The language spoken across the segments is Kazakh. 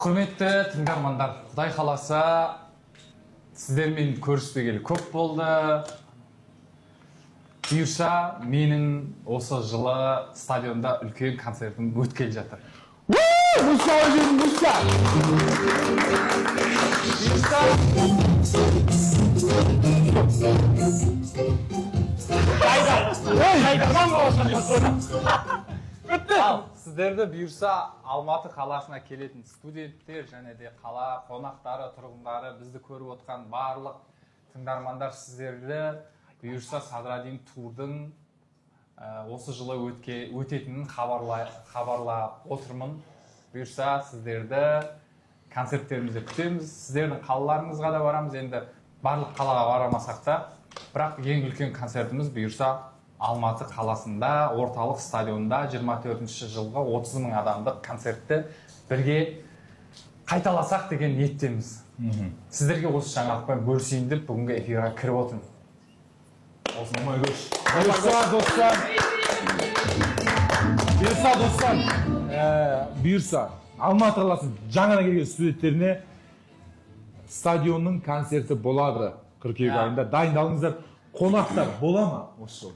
Құрметті тыңдармандар, Құдай қаласа сіздермен көріспегелі көп болды. Бұйырса, менің осы жылы стадионда үлкен концертім өткелі жатыр. Мұса өзің, Мұса! Ал, сіздерді бұйырса Алматы қаласына келетін студенттер және де қала қонақтары, тұрғындары, бізді көріп отқан барлық тыңдармандар сіздерді бұйырса Садрадин турдың осы жылы өтетінін хабарлап отырмын. Бұйырса сіздерді концерттерімізде күтеміз. Сіздердің қалаларыңызға да барамыз. Енді барлық қалаға барамасақ та, бірақ ең үлкен концертіміз бұйырса Алматы қаласында, орталық стадионда 24-ші жылғы 30 мың адамдық концертті бірге қайталасақ деген ниеттеміз. Сіздерге осы жаңалықпен бөлісейін деп бүгінгі эфирға кіріп отырмын. Бұйырса, Алматы қаласының жаңадан келген студенттеріне стадионның концерті болады қыркүйек айында. Дайындалыңыздар, қонақтар бола ма осы жыл?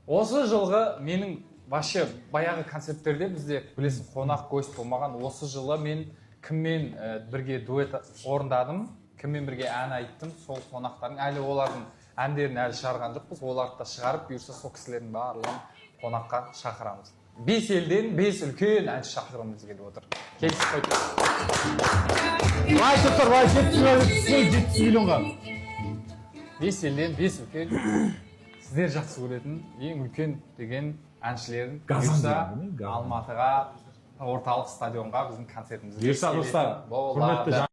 Осы жылғы менің вообще баяғы концерттерде бізде білесің қонақ гость болмаған. Осы жылы мен кіммен бірге дуэт орындадым, кіммен бірге ән айттым, сол қонақтардың әлі олардың әндерін әлі шығарған жоқпыз. Оларды да шығарып, бұйырса сол кісілердің барлығын қонаққа шақырамыз. 5 елден 5 үлкен әнші шақырғымыз келіп отыр. Келісіп қойдық. Вай 70 миллионға. 5 елден 5 үлкен сіздер жақсы көретін ең үлкен деген әншілерін бұйырса Алматыға орталық стадионға біздің концертімізге Бұйырса достар, құрметті